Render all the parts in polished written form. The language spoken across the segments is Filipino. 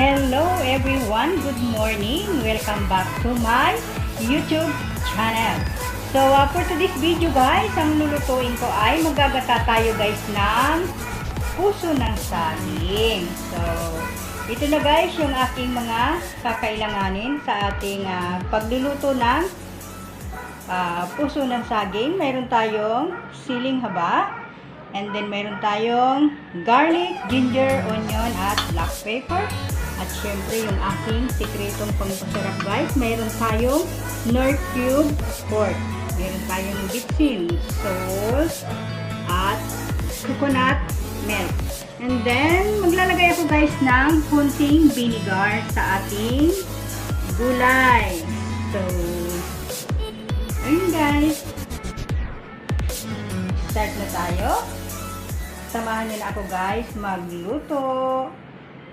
Hello everyone, good morning. Welcome back to my YouTube channel. So for today's video guys, ang lulutuin ko ay magagata tayo guys ng puso ng saging. So ito na guys yung aking mga kakailanganin sa ating pagluluto ng puso ng saging. Mayroon tayong siling haba. And then, mayroon tayong garlic, ginger, onion, at black pepper. At syempre, yung aking sikretong pangpasarap guys, mayroon tayong Knorr cube pork. Mayroon tayong bitsin, salt, at coconut milk. And then, maglalagay ako guys ng kunting vinegar sa ating gulay. So, ayun guys. Start na tayo. Samahan niyo na ako guys magluto.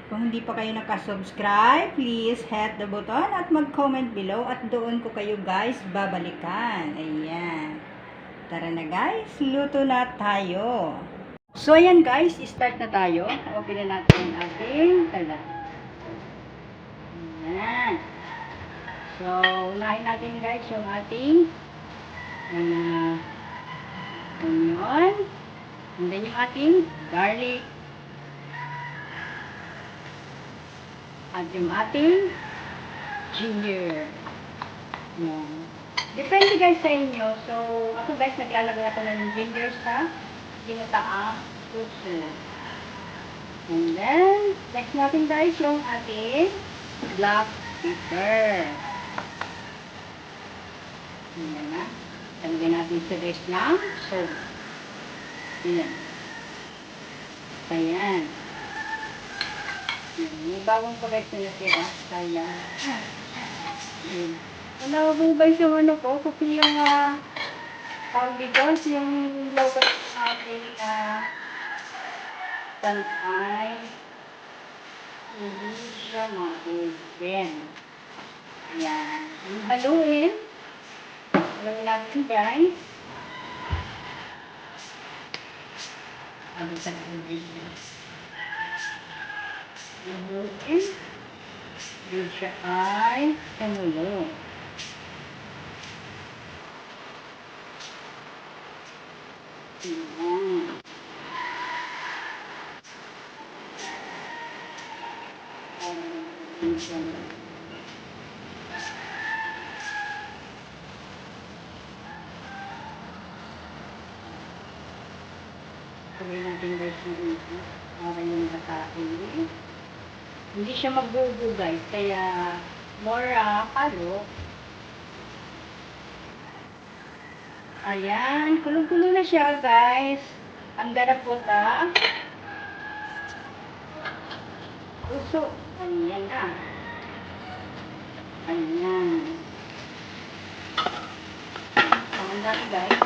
Kung hindi pa kayo nakasubscribe, please hit the button at mag-comment below at doon ko kayo guys babalikan. Ayan. Tara na guys, luto na tayo. So ayan guys, start na tayo. Open na natin ang ating tala. Ayan. So, unahin natin guys yung ating onion. And then yung ating garlic. At yung ating ginger. Yan. Depende guys sa inyo. So, ako guys, naglalagay ako ng ginger sa ginataang puso. And then, next natin guys yung ating black pepper. Yan na. Talagyan natin sa guys ng salt. Ayan. Ayan. May bagong guys na natira. Ayan. Ayan. Wala po guys yung ano ko. Kasi yung tawag dito, yung local natin tanay. Hindi siya ma-open. Ayan. Haluin. Haluin natin guys. Ano sa video? Haluin. Doon siya ay kanulo. Ayan. Sabihin natin guys yung ito. Okay yung matakin. Hindi siya magbubo guys. Kaya more halo. Ayan. Kulong-kulo na siya guys. Ang ganap po ta. Puso. Ayan na. Ayan. Ayan na guys.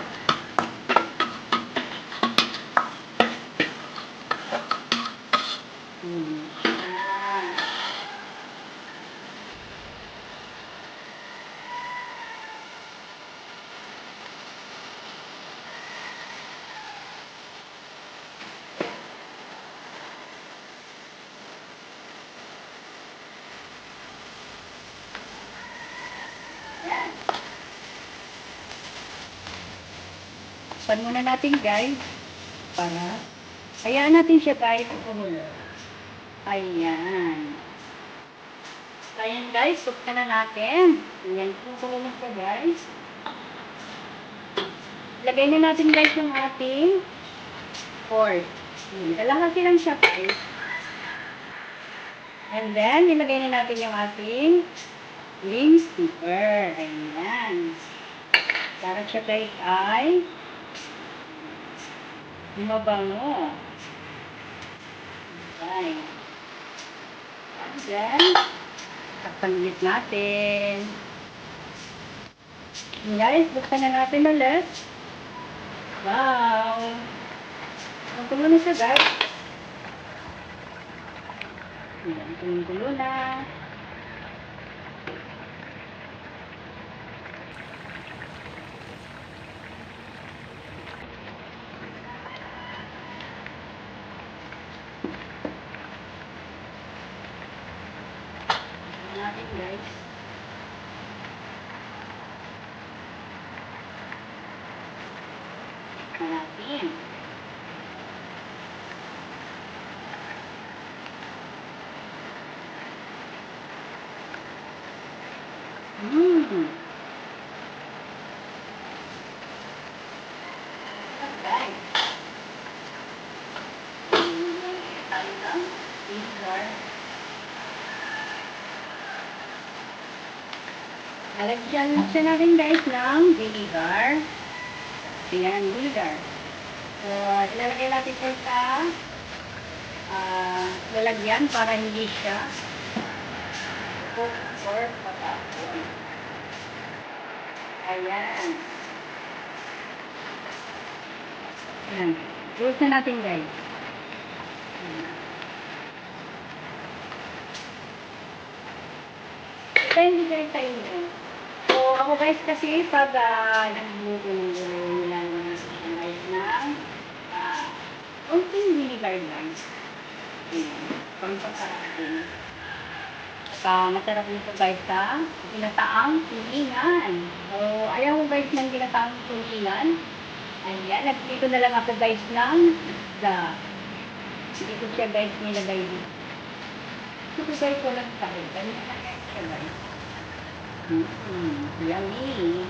Pan muna natin guys para hayaan natin siya guys kumulo. Ayan. Ayan guys, buksan na natin. Ayan, kumulo siya guys. Lagay na natin guys yung ating pork. Kalahati lang siya guys. And then, ilagay na natin yung ating green pepper. Ayan. Para siya guys ay mabango. Okay. And then, takpan ulit natin. Guys, buksan na natin ulit. Wow! Ang tulo na siya guys. Ayan, tulo na. guys. Natin. Mmm. Guys. Tayo vinegar. Lalagyan natin guys ng vinegar. Yan, vinegar. So, ilalagay natin po sa lalagyan para hindi siya cook or patapon. Ayan. Ayan. Close na natin guys. Kaya hindi kayo tayo. So, ako guys kasi pag nagluto ng gulay nila guys ng unting vinegar lang. Ayan. Pampasarapin. Masarap nito guys sa ginataang tulingan. So, ayaw ko guys ng ginataang tulingan. Ayan, nagpito na lang ako guys ng isda. Hindi ko siya guys nilagay dito. Ito guys ko nagsabi. Ganyan na guys siya guys. Yummy.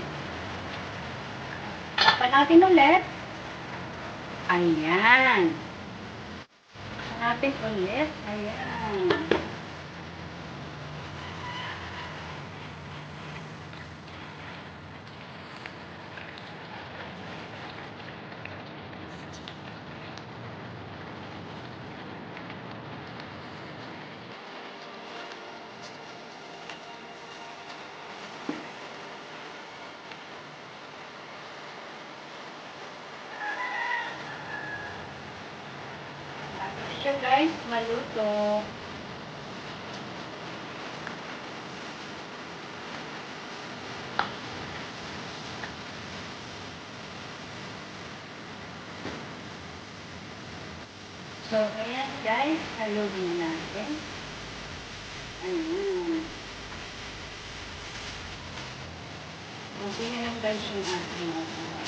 Tapan natin ulit. Ayan. Tapan natin ulit. Ayan. Siya guys, maluto. So, ayan guys, haluin na natin. Ayan. Okay na lang guys yung ating magawa.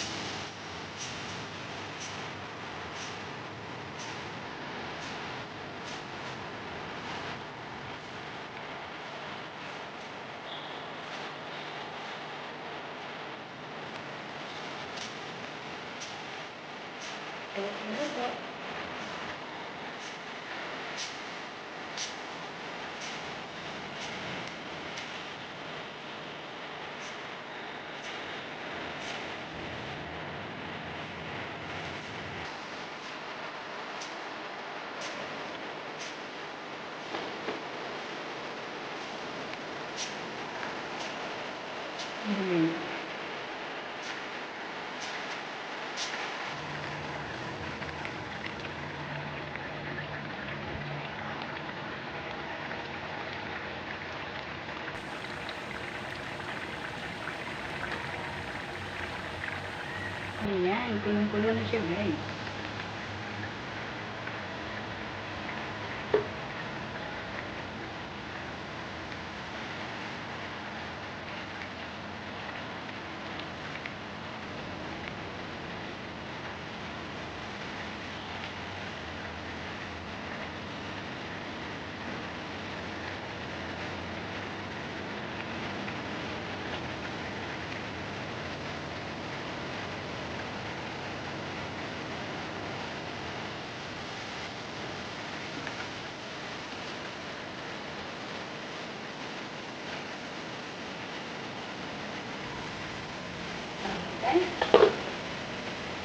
Ayan, punong-puno na siya guys.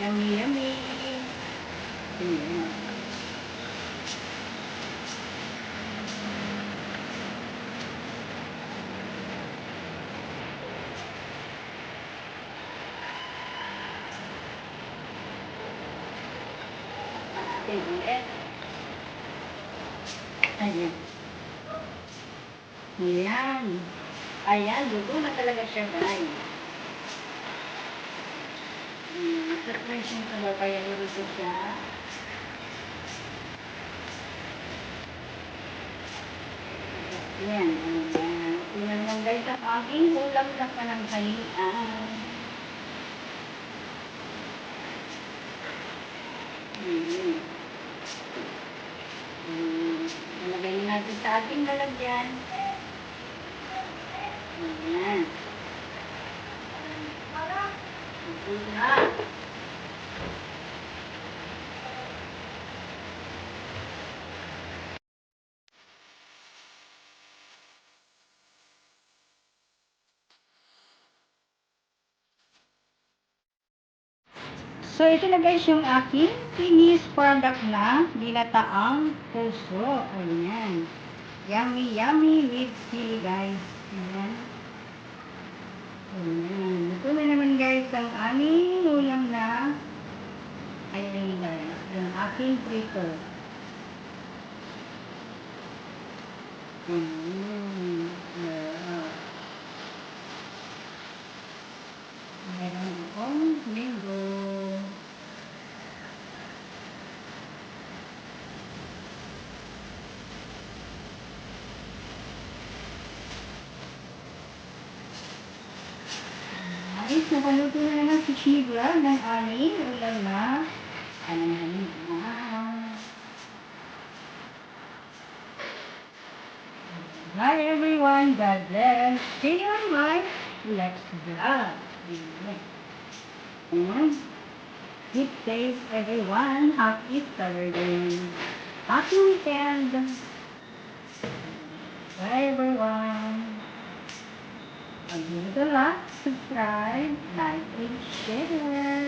Yummy, yummy. Ayan. Ulit. Ayan. Ayan. Ayan, luto na talaga siya guys. Surprise yung color kaya luto siya. Ayan, ayan. Yan lang guys ang aking ulam na pananghalian. Mm. Nalagay na natin sa ating lalagyan. Ayan. Ayan. So, ito na guys yung aking finished product na ginataang puso. Ayan. Yummy, yummy with chili guys. Ayan. Ayan. Ito na naman guys ang aming ulam na ayan guys. Yung aking prito. Yeah. Meron akong linggo. Guys, nakaluto na naman si Shiva ng aming ulam na Hi everyone, God bless. See you on my next vlog. And keep safe everyone. Happy Saturday. Happy weekend. Bye everyone. Give it a like, subscribe, like, and share.